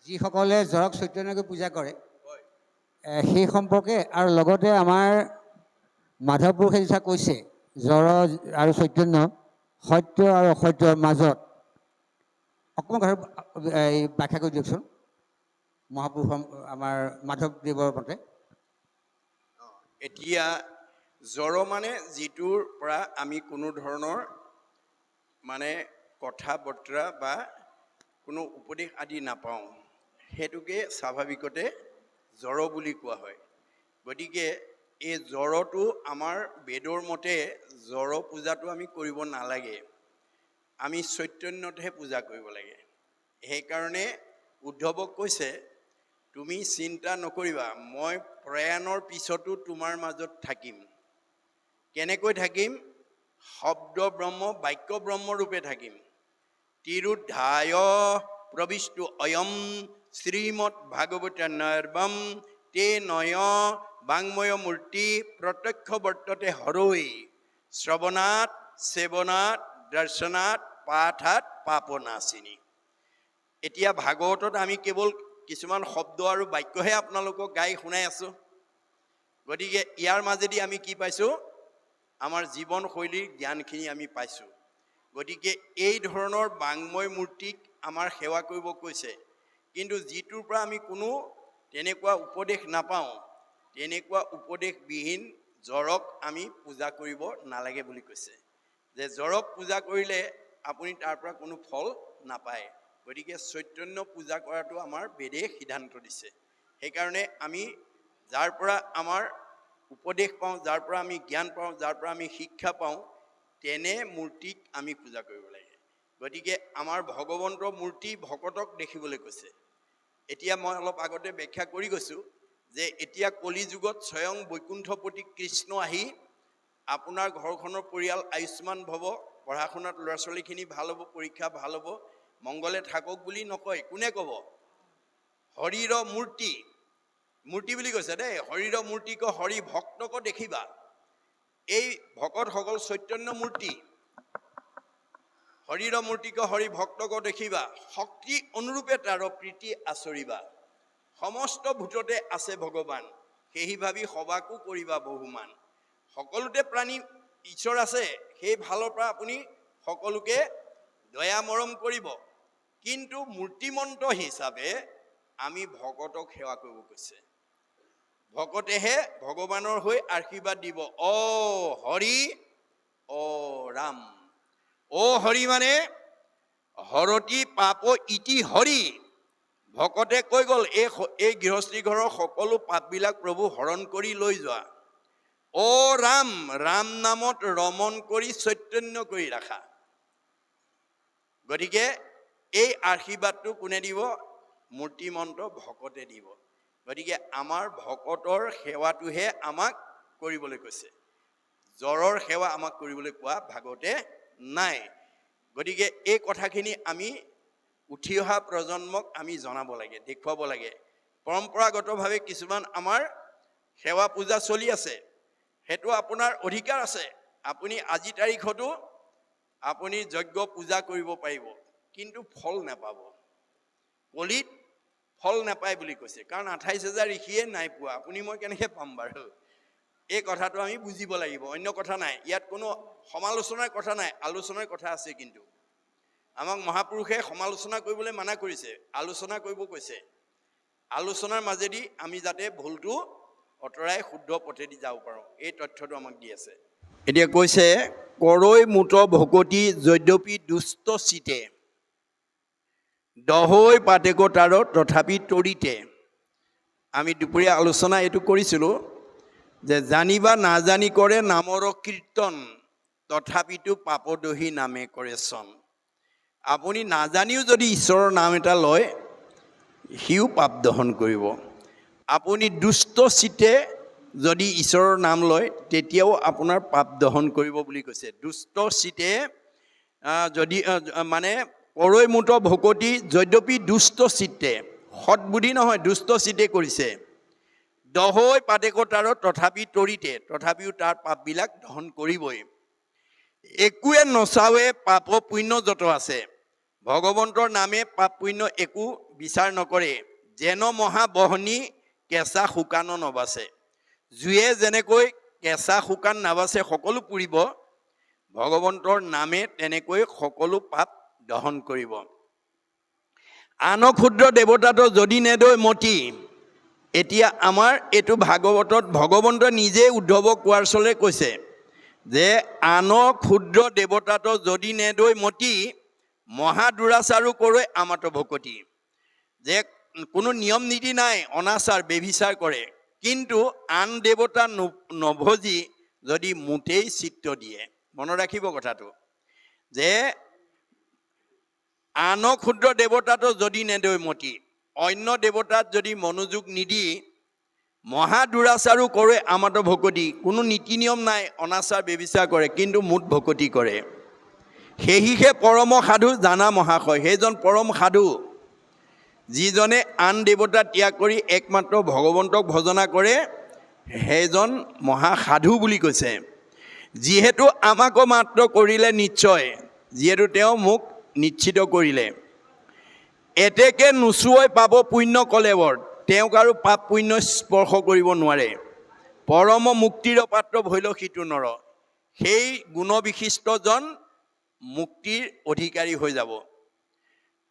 যিসকলে জৰক চৈতন্যকে পূজা কৰে সেই সম্পৰ্কে আৰু লগতে আমাৰ মাধৱ পুৰুষে যেতিয়া কৈছে জৰ আৰু চৈতন্য সত্য আৰু অসত্যৰ মাজত অকণমান ব্যাখ্যা কৰি দিয়কচোন মহাপুৰুষ আমাৰ মাধৱদেৱৰ মতে। এতিয়া জড় মানে যিটোৰ পৰা আমি কোনো ধৰণৰ মানে কথা বতৰা বা কোনো উপদেশ আদি নাপাওঁ সেইটোকে স্বাভাৱিকতে জড় বুলি কোৱা হয়। গতিকে এই জড়টো আমাৰ বেদৰ মতে জড় পূজাটো আমি কৰিব নালাগে, আমি চৈতন্যতহে পূজা কৰিব লাগে। সেইকাৰণে উদ্ধৱক কৈছে তুমি চিন্তা নকৰিবা, মই প্ৰয়াণৰ পিছতো তোমাৰ মাজত থাকিম। কেনেকৈ থাকিম? শব্দ ব্ৰহ্ম বাক্য ব্ৰহ্ম ৰূপে থাকিম। তিৰুদ্ধায় প্ৰবিষ্টু অয়ম শ্ৰীমৎ ভাগৱত নৰ্বম তে নয় বাংময় মূৰ্তি প্ৰত্যক্ষ বৰ্ততে হৰৈ শ্ৰৱণাত সেৱনাত দৰ্শনাত পাঠাত পাপনাশিনী। এতিয়া ভাগৱতত আমি কেৱল কিছুমান শব্দ আৰু বাক্যহে আপোনালোকক গাই শুনাই আছোঁ। গতিকে ইয়াৰ মাজেদি আমি কি পাইছোঁ? আমাৰ জীৱনশৈলীৰ জ্ঞানখিনি আমি পাইছোঁ। গতিকে এই ধৰণৰ বাংময় মূৰ্তিক আমাৰ সেৱা কৰিব কৈছে, কিন্তু যিটোৰ পৰা আমি কোনো তেনেকুৱা উপদেশ নাপাওঁ, তেনেকুৱা উপদেশবিহীন জড়ক আমি পূজা কৰিব নালাগে বুলি কৈছে। যে জড়ক পূজা কৰিলে আপুনি তাৰ পৰা কোনো ফল নাপায়। গতিকে চৈতন্য পূজা কৰাটো আমাৰ বেদে সিদ্ধান্ত দিছে। সেইকাৰণে আমি যাৰ পৰা আমাৰ উপদেশ পাওঁ, যাৰ পৰা আমি জ্ঞান পাওঁ, যাৰ পৰা আমি শিক্ষা পাওঁ, তেনে মূৰ্তিক আমি পূজা কৰিব লাগে। গতিকে আমাৰ ভগৱন্তৰ মূৰ্তি ভকতক দেখিবলৈ কৈছে। এতিয়া মই অলপ আগতে ব্যাখ্যা কৰি গৈছোঁ যে এতিয়া কলি যুগত স্বয়ং বৈকুণ্ঠপতি কৃষ্ণ আহি আপোনাৰ ঘৰখনৰ পৰিয়াল আয়ুষ্মান ভৱ, পঢ়া শুনাত ল'ৰা ছোৱালীখিনি ভাল হ'ব, পৰীক্ষা ভাল হ'ব, মংগলে থাকক বুলি নকয়। কোনে ক'ব? হৰিৰ মূৰ্তি, মূৰ্তি বুলি কৈছে দেই, হৰিৰ মূৰ্তিক হৰি ভক্তক দেখিবা। এই ভকতসকল চৈতন্য মূৰ্তি, হৰিৰ মূৰ্তিক হৰি ভক্তক দেখিবা, শক্তি অনুৰূপে তাৰ প্ৰীতি আচৰিবা। সমস্ত ভূততে আছে ভগৱান, সেহি ভাবি সবাকো কৰিবা বহুমান। সকলোতে প্ৰাণী ঈশ্বৰ আছে, সেই ফালৰ পৰা আপুনি সকলোকে দয়া মৰম কৰিব, কিন্তু মূৰ্তিমন্ত হিচাপে আমি ভকতক সেৱা কৰিব কৈছে। ভকতেহে ভগৱানৰ হৈ আশীৰ্বাদ দিব। অ হৰি অ ৰাম। অ হৰি মানে হৰতি পাপ ইতি হৰি। ভকতে কৈ গ'ল এই গৃহস্থী ঘৰৰ সকলো পাপবিলাক প্ৰভু হৰণ কৰি লৈ যোৱা। অ ৰাম, ৰাম নামত ৰমন কৰি চৈতন্য কৰি ৰাখা। গতিকে এই আশীৰ্বাদটো কোনে দিব? মূৰ্তিমন্ত ভকতে দিব। গতিকে আমাৰ ভকতৰ সেৱাটোহে আমাক কৰিবলৈ কৈছে, জৰৰ সেৱা আমাক কৰিবলৈ কোৱা ভাগৱতে নাই। গতিকে এই কথাখিনি আমি উঠি অহা প্ৰজন্মক আমি জনাব লাগে, দেখুৱাব লাগে। পৰম্পৰাগতভাৱে কিছুমান আমাৰ সেৱা পূজা চলি আছে, সেইটো আপোনাৰ অধিকাৰ আছে। আপুনি আজি তাৰিখতো আপুনি যজ্ঞ পূজা কৰিব পাৰিব, কিন্তু ফল নাপাব। কলিত ফল নাপায় বুলি কৈছে, কাৰণ 28,000 ঋষিয়ে নাই পোৱা, আপুনি মই কেনেকৈ পাম বাৰু? এই কথাটো আমি বুজিব লাগিব, অন্য কথা নাই। ইয়াত কোনো সমালোচনাৰ কথা নাই, আলোচনাৰ কথা আছে। কিন্তু আমাক মহাপুৰুষে সমালোচনা কৰিবলৈ মানা কৰিছে, আলোচনা কৰিব কৈছে। আলোচনাৰ মাজেদি আমি যাতে ভুলটো অঁতৰাই শুদ্ধ পথেদি যাব পাৰোঁ, এই তথ্যটো আমাক দি আছে। এতিয়া কৈছে কৰৈ মুত ভকতি যদ্যপি দুষ্ট চিতে, দহৈ পাতেক তাৰ তথাপি তৰিতে। আমি দুপৰীয়া আলোচনা এইটো কৰিছিলোঁ যে জানিবা নাজানি কৰে নামৰ কীৰ্তন, তথাপিতো পাপদহী নামে কৰে চন। আপুনি নাজানিও যদি ঈশ্বৰৰ নাম এটা লয়, সিও পাপ দহন কৰিব। আপুনি দুষ্ট চিতে যদি ঈশ্বৰৰ নাম লয়, তেতিয়াও আপোনাৰ পাপ দহন কৰিব বুলি কৈছে। দুষ্ট চিতে যদি মানে কৰৈ মুত ভকতি যদ্যপি দুষ্ট চিত্তে, সৎবুদ্ধি নহয়, দুষ্ট চিতে কৰিছে। দহৈ পাতেক তাৰ তথাপি তৰিতে, তথাপিও তাৰ পাপবিলাক দহন কৰিবই। একোৱে নচাৱে পাপ পুণ্য যত আছে, ভগৱন্তৰ নামে পাপ পুণ্য একো বিচাৰ নকৰে। যেন মহাবহনী কেঁচা শুকানো নবাচে। জুয়ে যেনেকৈ কেঁচা শুকান নাবাচে সকলো পুৰিব, ভগৱন্তৰ নামে তেনেকৈ সকলো পাপ দহন কৰিব। আন ক্ষুদ্ৰ দেৱতাটো যদি নেদৈ মতি, এতিয়া আমাৰ এইটো ভাগৱতত ভগৱন্তই নিজে উদ্ধৱক কোৱাৰ চলে কৈছে যে আন ক্ষুদ্ৰ দেৱতাটো যদি নেদৈ মতি, মহা দুৰাচাৰো কৰে আমাতো ভকতি। যে কোনো নিয়ম নীতি নাই, অনাচাৰ বেভিচাৰ কৰে, কিন্তু আন দেৱতা নভজি যদি মোটেই চিত্ত দিয়ে। মনত ৰাখিব কথাটো যে আন ক্ষুদ্ৰ দেৱতাটো যদি নেদৈ মতি, অন্য দেৱতাত যদি মনোযোগ নিদি মহা দুৰাচাৰো কৰে আমাতো ভকতি। কোনো নীতি নিয়ম নাই, অনাচাৰ বেবিচাৰ কৰে, কিন্তু মুঠ ভকতি কৰে। সেহিহে পৰম সাধু জানা মহাশয়। সেইজন পৰম সাধু যিজনে আন দেৱতা ত্যাগ কৰি একমাত্ৰ ভগৱন্তক ভজনা কৰে, সেইজন মহাসাধু বুলি কৈছে। যিহেতু আমাকো মাত্ৰ কৰিলে নিশ্চয়, যিহেতু তেওঁ মোক নিশ্চিত কৰিলে। এতেকে নোচোৱাই পাব পুণ্য কলেবৰ, তেওঁক আৰু পাপ পুণ্য স্পৰ্শ কৰিব নোৱাৰে। পৰম মুক্তিৰ পাত্ৰ ভৈল সিটো নৰ, সেই গুণবিশিষ্টজন মুক্তিৰ অধিকাৰী হৈ যাব।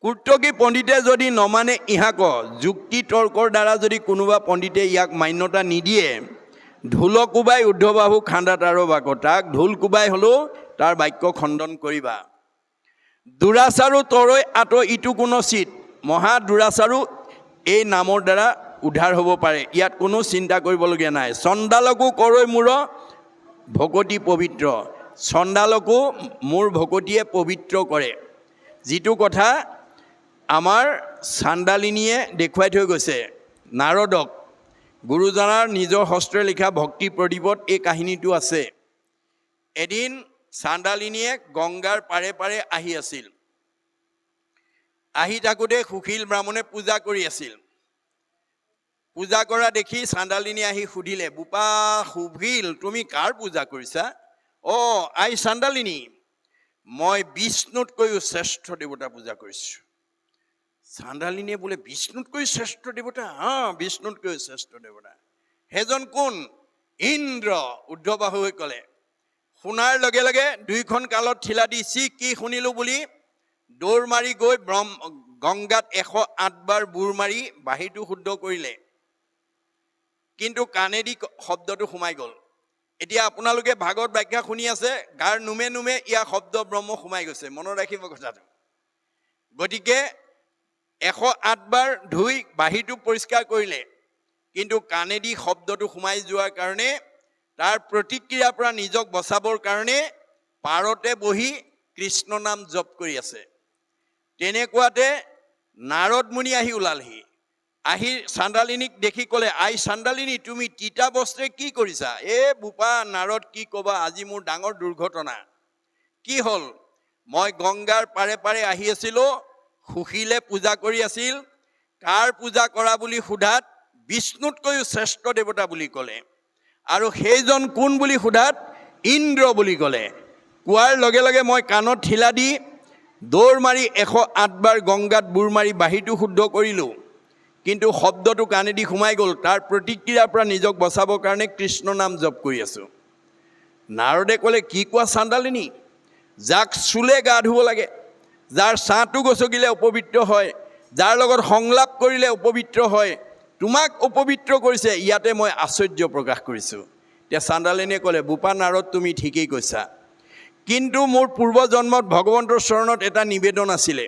কুৰ্তকী পণ্ডিতে যদি নমানে ইহাক, যুক্তি তৰ্কৰ দ্বাৰা যদি কোনোবা পণ্ডিতে ইয়াক মান্যতা নিদিয়ে, ঢোল কোবাই উদ্ধবাহু খান্দা তাৰো বাক, তাক ঢোল কোবাই হ'লেও তাৰ বাক্য খণ্ডন কৰিবা। দুৰাচাৰো তৰৈ আঁত ইটো কোনো চিত, মহা দুৰাচাৰো এই নামৰ দ্বাৰা উদ্ধাৰ হ'ব পাৰে, ইয়াত কোনো চিন্তা কৰিবলগীয়া নাই। চণ্ডালকো কৰৈ মূৰ ভকতি পবিত্ৰ, চণ্ডালকো মোৰ ভকতিয়ে পবিত্ৰ কৰে। যিটো কথা আমাৰ চাণ্ডালিনীয়ে দেখুৱাই থৈ গৈছে নাৰদক। গুৰুজনাৰ নিজৰ হস্তেৰে লিখা ভক্তি প্ৰদীপত এই কাহিনীটো আছে। এদিন চাণ্ডালিনীয়ে গংগাৰ পাৰে পাৰে আহি আছিল। আহি থাকোঁতে সুশীল ব্ৰাহ্মণে পূজা কৰি আছিল। পূজা কৰা দেখি চাণ্ডালিনী আহি সুধিলে, বোপা সুশীল, তুমি কাৰ পূজা কৰিছা? অঁ আই চাণ্ডালিনী, মই বিষ্ণুতকৈও শ্ৰেষ্ঠ দেৱতা পূজা কৰিছোঁ। চাণ্ডালিনীয়ে বোলে বিষ্ণুতকৈ শ্ৰেষ্ঠ দেৱতা? অঁ বিষ্ণুতকৈ শ্ৰেষ্ঠ দেৱতা। সেইজন কোন? ইন্দ্ৰ। উদ্ধবাহুৱে ক'লে। শুনাৰ লগে লগে দুইখন কালত ঠিলা দি চি কি শুনিলোঁ বুলি দৌৰ মাৰি গৈ গংগাত 108 বাৰ বুৰ মাৰি বাহিৰটো শুদ্ধ কৰিলে, কিন্তু কাণেদি শব্দটো সোমাই গ'ল। এতিয়া আপোনালোকে ভাগৱত ব্যাখ্যা শুনি আছে, গাৰ নোমে নোমে ইয়াৰ শব্দ ব্ৰহ্ম সোমাই গৈছে। মনত ৰাখিব কথাটো। গতিকে 108 বাৰ ধুই বাহিৰটো পৰিষ্কাৰ কৰিলে, কিন্তু কাণেদি শব্দটো সোমাই যোৱাৰ কাৰণে তাৰ প্ৰতিক্ৰিয়াৰ পৰা নিজক বচাবৰ কাৰণে পাৰতে বহি কৃষ্ণ নাম জপ কৰি আছে। তেনেকুৱাতে নাৰদ মুনি আহি ওলালহি। আহি চাণ্ডালিনীক দেখি ক'লে, আই চাণ্ডালিনী, তুমি তিতা বস্ত্ৰে কি কৰিছা? বোপা নাৰদ, কি ক'বা, আজি মোৰ ডাঙৰ দুৰ্ঘটনা। কি হ'ল? মই গংগাৰ পাৰে পাৰে আহি আছিলোঁ, সুশীলে পূজা কৰি আছিল। কাৰ পূজা কৰা বুলি সোধাত বিষ্ণুতকৈও শ্ৰেষ্ঠ দেৱতা বুলি ক'লে, আৰু সেইজন কোন বুলি সোধাত ইন্দ্ৰ বুলি ক'লে। কোৱাৰ লগে লগে মই কাণত ঠিলা দি দৌৰ মাৰি 108 বাৰ গংগাত বুৰ মাৰি বাহিৰটো শুদ্ধ কৰিলোঁ, কিন্তু শব্দটো কাণেদি সোমাই গ'ল। তাৰ প্ৰতিক্ৰিয়াৰ পৰা নিজক বচাবৰ কাৰণে কৃষ্ণ নাম জপ কৰি আছোঁ। নাৰদে ক'লে, কি কোৱা চাণ্ডালিনী? যাক চুলে গা ধুব লাগে, যাৰ ছাঁটো গছকিলে অপবিত্ৰ হয়, যাৰ লগত সংলাপ কৰিলে অপবিত্ৰ হয়, তোমাক অপবিত্ৰ কৰিছে, ইয়াতে মই আশ্চৰ্য প্ৰকাশ কৰিছোঁ। এতিয়া চাণ্ডালিনীয়ে ক'লে, বোপা নাৰদ, তুমি ঠিকেই কৈছা, কিন্তু মোৰ পূৰ্বজন্মত ভগৱন্তৰ চৰণত এটা নিবেদন আছিলে,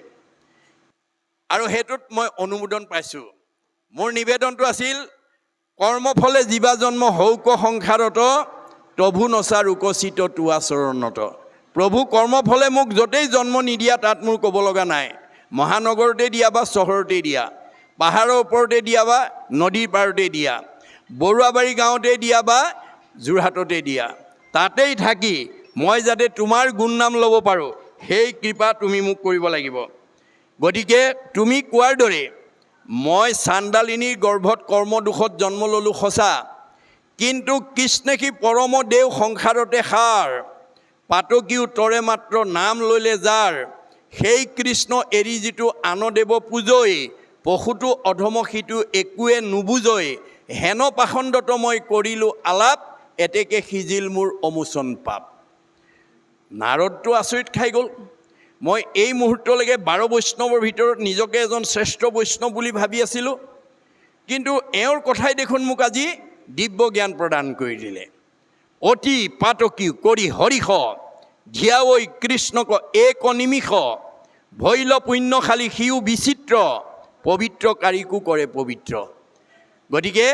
আৰু সেইটোত মই অনুমোদন পাইছোঁ। মোৰ নিবেদনটো আছিল, কৰ্মফলে জীৱা জন্ম হৌক সংসাৰত, প্ৰভু নচাৰ উকচিত তোৱা চৰণত। প্ৰভু কৰ্মফলে মোক য'তেই জন্ম নিদিয়া তাত মোৰ ক'ব লগা নাই। মহানগৰতে দিয়া বা চহৰতে দিয়া, পাহাৰৰ ওপৰতে দিয়া বা নদীৰ পাৰতে দিয়া, বৰুৱাবাৰী গাঁৱতে দিয়া বা যোৰহাটতে দিয়া, তাতেই থাকি মই যাতে তোমাৰ গুণনাম ল'ব পাৰোঁ, সেই কৃপা তুমি মোক কৰিব লাগিব। গতিকে তুমি কোৱাৰ দৰে মই চাণ্ডালিনীৰ গৰ্ভত কৰ্মদোষত জন্ম ল'লোঁ সঁচা, কিন্তু কৃষ্ণেশী পৰম দেও সংসাৰতে সাৰ, পাতকী উত্তৰে মাত্ৰ নাম লৈলে যাৰ, সেই কৃষ্ণ এৰি যিটো আনদেৱ পূজয় পশুটো অধম সিটো একোৱে নুবুজয় হেন পাখণ্ডত মই কৰিলোঁ আলাপ এতেকে সিজিল মোৰ অমোচন পাপ। নাৰদটো আচৰিত খাই গ'ল। মই এই মুহূৰ্তলৈকে 12 বৈষ্ণৱৰ ভিতৰত নিজকে এজন শ্ৰেষ্ঠ বৈষ্ণৱ বুলি ভাবি আছিলোঁ, কিন্তু এওঁৰ কথাই দেখোন মোক আজি দিব্য জ্ঞান প্ৰদান কৰি দিলে। অতি পাতকী কৰি হৰিষ ধিয়াঐ কৃষ্ণক এক নিমিষ ভৈল পুণ্যশালী সিও বিচিত্ৰ পবিত্ৰকাৰীকো কৰে পবিত্ৰ। গতিকে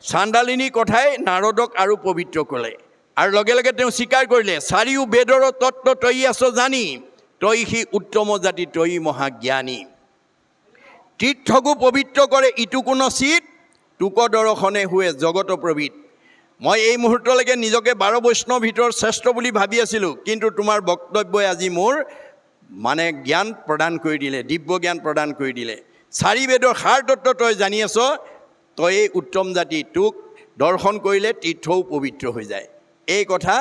চাণ্ডালিনীৰ কথাই নাৰদক আৰু পবিত্ৰ ক'লে আৰু লগে লগে তেওঁ স্বীকাৰ কৰিলে চাৰিও বেদৰ তত্ত্ব তই আছ জানি তই সি উত্তম জাতি তই মহাজ্ঞানী। তীৰ্থকো পবিত্ৰ কৰে ইটো কোন চিত তোক দৰ্শনে হুৱে জগত প্ৰবৃত। মই এই মুহূৰ্তলৈকে নিজকে 12 বৈষ্ণৱৰ ভিতৰত শ্ৰেষ্ঠ বুলি ভাবি আছিলোঁ, কিন্তু তোমাৰ বক্তব্যই আজি মোৰ মানে জ্ঞান প্ৰদান কৰি দিলে, দিব্য জ্ঞান প্ৰদান কৰি দিলে। 4 বেদৰ সাৰ তত্ত্ব তই জানি আছ, তই উত্তম জাতি, তোক দৰ্শন কৰিলে তীৰ্থও পবিত্ৰ হৈ যায়। এই কথা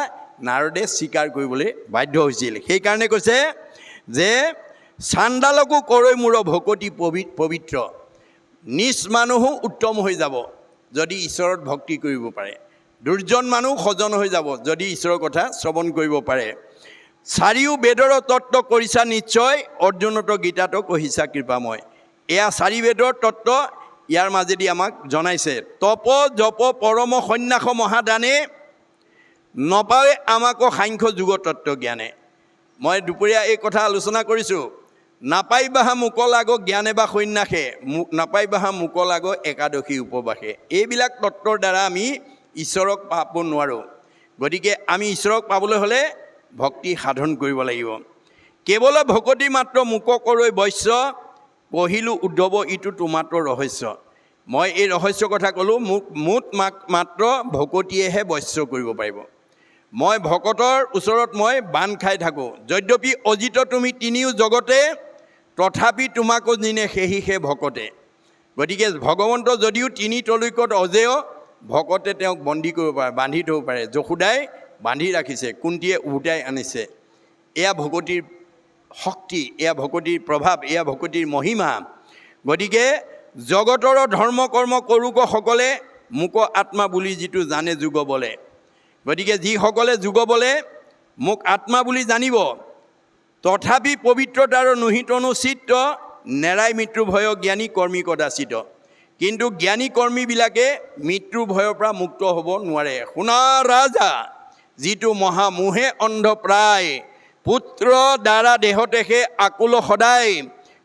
নাৰদে স্বীকাৰ কৰিবলৈ বাধ্য হৈছিল। সেইকাৰণে কৈছে যে চাণ্ডালকো কৰৈ মূৰ ভকতি পবিত্ৰ। নিজ মানুহো উত্তম হৈ যাব যদি ঈশ্বৰৰ ভক্তি কৰিব পাৰে, দুৰ্জন মানুহ সজন হৈ যাব যদি ঈশ্বৰৰ কথা শ্ৰৱণ কৰিব পাৰে। 4 বেদৰ তত্ত্ব কৰিছা নিশ্চয় অৰ্জুনত গীতাতো কহিছা কৃপাময়। এয়া 4 বেদৰ তত্ত্ব ইয়াৰ মাজেদি আমাক জনাইছে। তপ জপ পৰম সন্ন্যাস মহাদানে নপাৱে আমাকো সাংখ্য যুগ তত্ত্ব জ্ঞানে। মই দুপৰীয়া এই কথা আলোচনা কৰিছোঁ। নাপাইবাহা মোকল আগ জ্ঞানে বা সন্ন্যাসে নাপাইবাহা মোকল আগ একাদশী উপবাসে। এইবিলাক তত্ত্বৰ দ্বাৰা আমি ঈশ্বৰক পাব নোৱাৰোঁ। গতিকে আমি ঈশ্বৰক পাবলৈ হ'লে ভক্তি সাধন কৰিব লাগিব। কেৱল ভকতি মাত্ৰ মোক কৰৈ বৈশ্য কহিলোঁ উদ্ধৱ ইটো তোমাত্ৰ ৰহস্য। মই এই ৰহস্য কথা ক'লোঁ, মোক মাত্ৰ ভকতিয়েহে বৈশ্য কৰিব পাৰিব। মই ভকতৰ ওচৰত মই বান খাই থাকোঁ। যদ্যপি অজিত তুমি তিনিও জগতে তথাপি তোমাকো দিনে সেহিহে ভকতে। গতিকে ভগৱন্ত যদিও তিনি তলৈকত অজেয়, ভকতে তেওঁক বন্দী কৰিব পাৰে, বান্ধি থ'ব পাৰে। যশোদাই বান্ধি ৰাখিছে, কুন্তীয়ে উভতাই আনিছে। এয়া ভকতিৰ শক্তি, এয়া ভকতিৰ প্ৰভাৱ, এয়া ভকতিৰ মহিমা। গতিকে জগতৰ ধৰ্ম কৰ্ম কৰোঁক সকলে মোক আত্মা বুলি যিটো জানে যুগ বলে। গতিকে যিসকলে যুগ বলে মোক আত্মা বুলি জানিব, তথাপি পবিত্ৰতাৰ নোহিতনো চিত্ত নেৰাই মৃত্যু ভয় জ্ঞানী কৰ্মী কদাচিত। কিন্তু জ্ঞানী কৰ্মীবিলাকে মৃত্যুৰ ভয়ৰ পৰা মুক্ত হ'ব নোৱাৰে। শুনা ৰাজা যিটো মহামোহে অন্ধ প্ৰায় পুত্ৰ দ্বাৰা দেহতেহে আকুল সদায়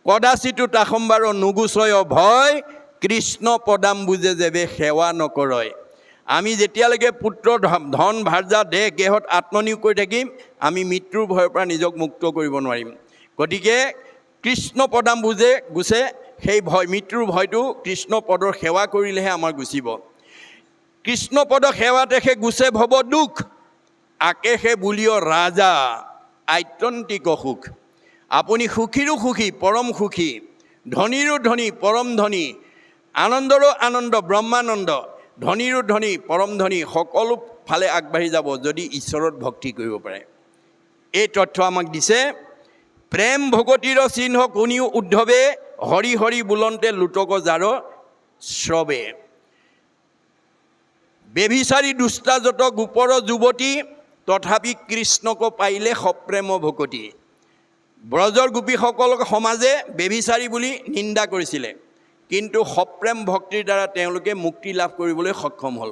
কদাচিতো তাসম্বাৰ নুগুচয় ভয় কৃষ্ণ পদাম বুজে যেবে সেৱা নকৰয়। আমি যেতিয়ালৈকে পুত্ৰ ধন ভাৰ্যা দেহ গেহত আত্মনিয়োগ কৰি থাকিম, আমি মৃত্যুৰ ভয়ৰ পৰা নিজক মুক্ত কৰিব নোৱাৰিম। গতিকে কৃষ্ণ পদাম বুজে গুচে, সেই ভয় মৃত্যুৰ ভয়টো কৃষ্ণ পদৰ সেৱা কৰিলেহে আমাৰ গুচিব। কৃষ্ণ পদ সেৱাতেহে গুচে ভৱ দুখ আকেহে বুলিও ৰাজা আত্যন্তিক সুখ। আপুনি সুখীৰো সুখী পৰম সুখী, ধনীৰো ধনী পৰম ধনী, আনন্দৰো আনন্দ ব্ৰহ্মানন্দ, ধনীৰো ধনী পৰম ধনী, সকলো ফালে আগবাঢ়ি যাব যদি ঈশ্বৰত ভক্তি কৰিব পাৰে। এই তথ্য আমাক দিছে। প্ৰেম ভগতিৰ চিহ্ন কোনিও উদ্ধৱে হৰি হৰি বোলন্তে লুটক জাৰ শ্ৰৱে। বেভিচাৰী দুষ্টা যত গোপৰ যুৱতী তথাপি কৃষ্ণক পাইলে সপ্ৰেম ভকতি। ব্ৰজৰ গোপীসকলক সমাজে বেভিচাৰী বুলি নিন্দা কৰিছিলে, কিন্তু সপ্ৰেম ভক্তিৰ দ্বাৰা তেওঁলোকে মুক্তি লাভ কৰিবলৈ সক্ষম হ'ল।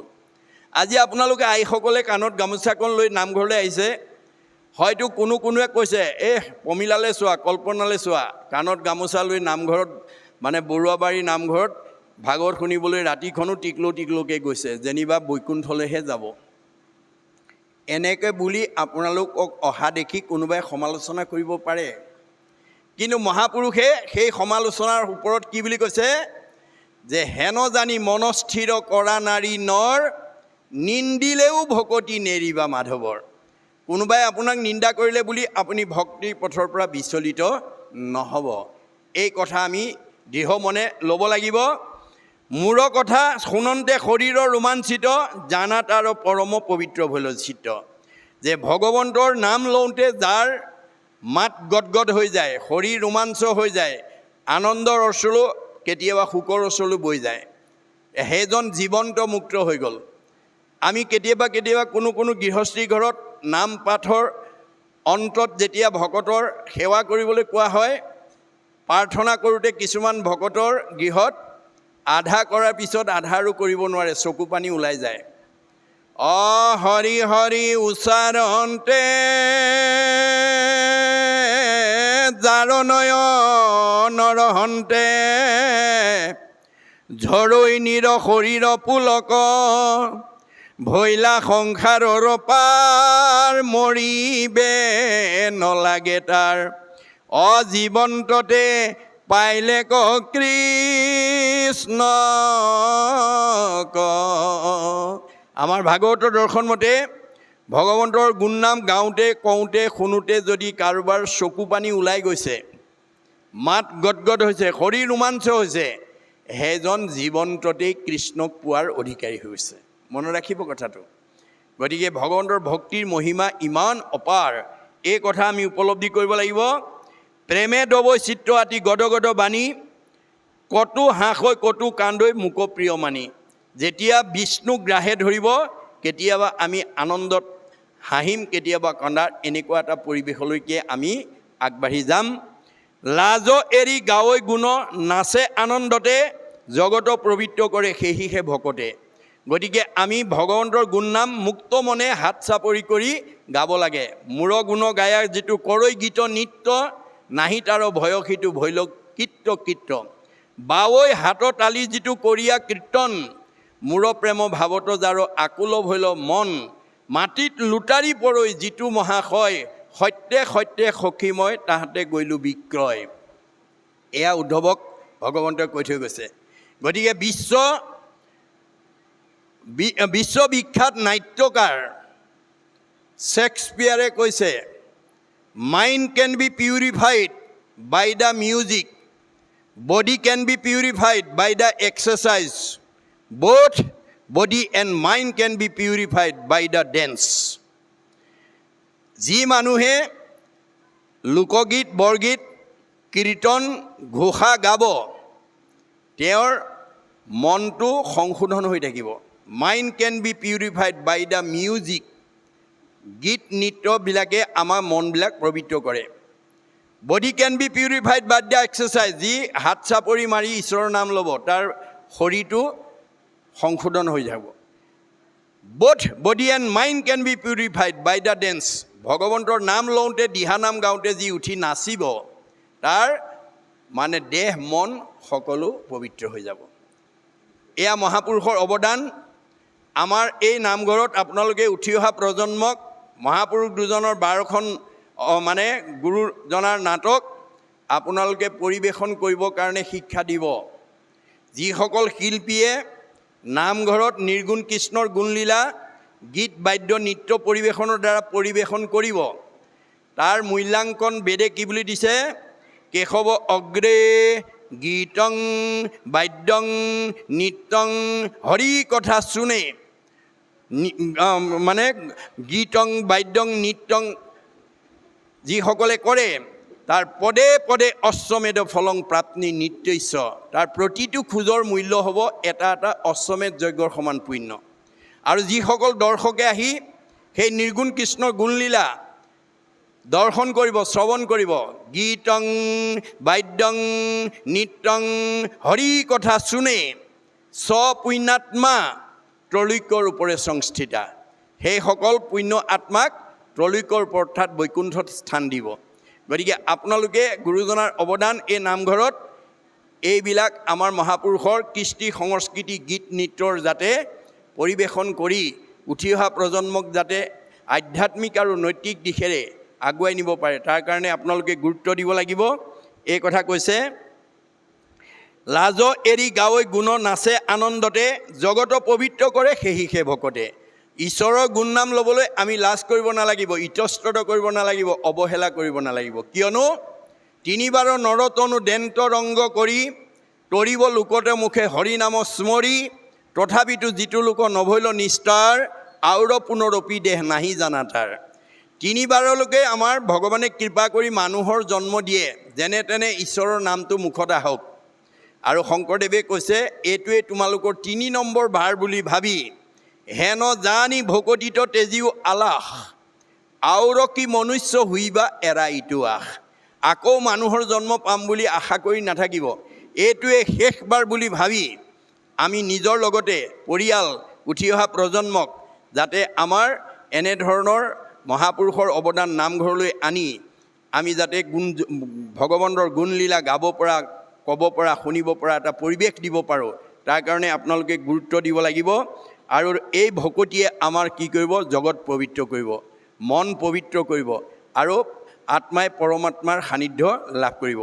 আজি আপোনালোকে আইসকলে কাণত গামোচাখন লৈ নামঘৰলৈ আহিছে, হয়তো কোনোৱে কৈছে প্ৰমিলালৈ চোৱা, কল্পনালৈ চোৱা, কাণত গামোচা লৈ নামঘৰত মানে বৰুৱাবাৰী নামঘৰত ভাগৱত শুনিবলৈ ৰাতিখনো টিকলৌকৈ গৈছে, যেনিবা বৈকুণ্ঠলৈহে যাব। এনেকৈ বুলি আপোনালোকক অহা দেখি কোনোবাই সমালোচনা কৰিব পাৰে, কিন্তু মহাপুৰুষে সেই সমালোচনাৰ ওপৰত কি বুলি কৈছে যে হেন জানি মনস্থিৰ কৰা নাৰী নৰ নিন্দিলেও ভকতি নেৰিবা মাধৱৰ। কোনোবাই আপোনাক নিন্দা কৰিলে বুলি আপুনি ভক্তিৰ পথৰ পৰা বিচলিত নহ'ব। এই কথা আমি দৃঢ় মনে ল'ব লাগিব। মূৰ কথা শুনন্তে শৰীৰৰ ৰোমাঞ্চিত জানাত আৰু পৰম পবিত্ৰ ভৈল চিত্ত। যে ভগৱন্তৰ নাম লওঁতে যাৰ মাত গদগদ হৈ যায়, শৰীৰ ৰোমাঞ্চ হৈ যায়, আনন্দৰ অশ্ৰু কেতিয়াবা শোকৰ অশ্ৰু বৈ যায়। সেইজন জীৱন্ত মুক্ত হৈ গ'ল। আমি কেতিয়াবা কোনো গৃহস্থী ঘৰত নাম পাঠৰ অন্তত যেতিয়া ভকতৰ সেৱা কৰিবলৈ কোৱা হয়, প্ৰাৰ্থনা কৰোঁতে কিছুমান ভকতৰ গৃহত আধা কৰাৰ পিছত আধা আৰু কৰিব নোৱাৰে, চকু পানী ওলাই যায়। হৰি হৰি উচ্চাৰণতে যাৰ নয়নৰ হন্তে ঝৰৈ নিৰ শৰীৰ পুলক ভৈলা সংসাৰৰ পাৰ মৰিবে নলাগে তাৰ অজীৱন্ততে পাইলে ক কৃষ্ণ ক। আমাৰ ভাগৱতৰ দৰ্শন মতে ভগৱন্তৰ গুণনাম গাওঁতে কওঁতে শুনোতে যদি কাৰোবাৰ চকু পানী ওলাই গৈছে, মাত গদগদ হৈছে, শৰীৰ ৰোমাঞ্চ হৈছে, সেইজন জীৱন্ততেই কৃষ্ণক পোৱাৰ অধিকাৰী হৈছে। মনত ৰাখিব কথাটো। গতিকে ভগৱন্তৰ ভক্তিৰ মহিমা ইমান অপাৰ, এই কথা আমি উপলব্ধি কৰিব লাগিব। প্ৰেমে দবৈ চিত্ৰ আতি গদগদ বাণী, কতো হাস হৈ কতো কান্দৈ মোক প্ৰিয় মানি। যেতিয়া বিষ্ণুক গ্ৰাহে ধৰিব, কেতিয়াবা আমি আনন্দত হাঁহিম, কেতিয়াবা কন্দাৰ, এনেকুৱা এটা পৰিৱেশলৈকে আমি আগবাঢ়ি যাম। লাজ এৰি গাৱৈ গুণ নাচে আনন্দতে জগত পবিত্ৰ কৰে সেহিহে ভকতে। গতিকে আমি ভগৱন্তৰ গুণনাম মুক্ত মনে হাত চাপৰি কৰি গাব লাগে। মূৰ গুণ গায়াৰ যিটো কৰৈ গীত নৃত্য, নাহি তাৰ ভয় সিটো ভৈল কীৰ্ত কীৰ্ত। বাৱৈ হাত তালি যিটো কৰিয়া কীৰ্তন, মূৰ প্ৰেম ভাৱত যাৰ আকুল ভৈল মন। মাটিত লুটাৰি পৰৈ যিটো মহাশয়, সত্যে সত্যে সখীময় তাহাঁতে গৈলো বিক্ৰয়। এয়া উদ্ধৱক ভগৱন্তই কৈ থৈ গৈছে। গতিকে বিশ্ববিখ্যাত নাট্যকাৰ শ্বেক্সপিয়াৰে কৈছে, mind can be purified by the music, body can be purified by the exercise, both body and mind can be purified by the dance. যি মানুহে লোকগীত, বৰগীত, কীৰ্তন, ঘোষা গাব, তেওঁৰ মনটো সংশোধন হৈ থাকিব। Mind can be purified by the music. গীত নৃত্যবিলাকে আমাৰ মনবিলাক পবিত্ৰ কৰে। Body can be purified by the exercise. যি হাত চাপৰি মাৰি ঈশ্বৰৰ নাম ল'ব, তাৰ শৰীৰটো সংশোধন হৈ যাব। Both body and mind can be purified by the dance. ভগৱন্তৰ নাম লওঁতে, দিহানাম গাওঁতে যি উঠি নাচিব, তাৰ মানে দেহ মন সকলো পবিত্ৰ হৈ যাব। এয়া মহাপুৰুষৰ অৱদান। আমাৰ এই নামঘৰত আপোনালোকে উঠি অহা প্ৰজন্মক মহাপুৰুষ দুজনৰ 12খন মানে গুৰুজনাৰ নাটক আপোনালোকে পৰিৱেশন কৰিবৰ কাৰণে শিক্ষা দিব। যিসকল শিল্পীয়ে নামঘৰত নিৰ্গুণ কৃষ্ণৰ গুণলীলা গীত বাদ্য নৃত্য পৰিৱেশনৰ দ্বাৰা পৰিৱেশন কৰিব, তাৰ মূল্যাংকন বেদে কি বুলি দিছে? কেশৱ অগ্ৰে গীতং বাদ্যং নৃত্যং হৰি কথা শুনে। মানে গীতং বাদ্যং নৃত্যং যিসকলে কৰে, তাৰ পদে পদে অশ্বমেধ ফলং প্ৰাপ্তি নিত্যস্য। তাৰ প্ৰতিটো খোজৰ মূল্য হ'ব এটা এটা অশ্বমেধ যজ্ঞৰ সমান পুণ্য। আৰু যিসকল দৰ্শকে আহি সেই নিৰ্গুণ কৃষ্ণৰ গুণলীলা দৰ্শন কৰিব, শ্ৰৱণ কৰিব, গীতং বাদ্যং নৃত্যং হৰি কথা শুনে স্বপুণ্যাত্মা ত্ৰৈলোক্যৰ ওপৰে সংস্থিতা। সেইসকল পুণ্য আত্মাক ত্ৰৈলোক্যৰ অৰ্থাৎ বৈকুণ্ঠত স্থান দিব। গতিকে আপোনালোকে গুৰুজনাৰ অৱদান এই নামঘৰত এইবিলাক আমাৰ মহাপুৰুষৰ কৃষ্টি সংস্কৃতি গীত নৃত্যৰ যাতে পৰিৱেশন কৰি উঠি অহা প্ৰজন্মক যাতে আধ্যাত্মিক আৰু নৈতিক দিশেৰে আগুৱাই নিব পাৰে, তাৰ কাৰণে আপোনালোকে গুৰুত্ব দিব লাগিব। এই কথা কৈছে, লাজ এৰি গাৱৈ গুণ নাচে আনন্দতে জগত পবিত্ৰ কৰে সেহিহে ভকতে। ঈশ্বৰৰ গুণনাম ল'বলৈ আমি লাজ কৰিব নালাগিব, ইতস্তত কৰিব নালাগিব, অৱহেলা কৰিব নালাগিব। কিয়নো তিনিবাৰৰ নৰতনু দেন্ত ৰংগ কৰি তৰিব লোকতে মুখে হৰি নাম স্মৰি, তথাপিতো যিটো লোক নভৈল নিষ্ঠাৰ আউৰ পুনৰপি দেহ নাহি জানা তাৰ। তিনিবাৰলৈকে আমাৰ ভগৱানে কৃপা কৰি মানুহৰ জন্ম দিয়ে, যেনে তেনে ঈশ্বৰৰ নামটো মুখত আহক। আৰু শংকৰদেৱে কৈছে এইটোৱে তোমালোকৰ ৩ নম্বৰ বাৰ বুলি ভাবি, হেন জানি ভকতিত তেজিও আলাস, আউৰ কি মনুষ্য হুইবা এৰা ইটো আশ। আকৌ মানুহৰ জন্ম পাম বুলি আশা কৰি নাথাকিব, এইটোৱে শেষবাৰ বুলি ভাবি আমি নিজৰ লগতে পৰিয়াল, উঠি অহা প্ৰজন্মক যাতে আমাৰ এনেধৰণৰ মহাপুৰুষৰ অৱদান নামঘৰলৈ আনি আমি যাতে ভগৱন্তৰ গুণলীলা গাব পৰা, ক'ব পৰা, শুনিব পৰা এটা পৰিৱেশ দিব পাৰোঁ, তাৰ কাৰণে আপোনালোকে গুৰুত্ব দিব লাগিব। আৰু এই ভকতিয়ে আমাৰ কি কৰিব? জগত পবিত্ৰ কৰিব, মন পবিত্ৰ কৰিব আৰু আত্মাই পৰমাত্মাৰ সান্নিধ্য লাভ কৰিব।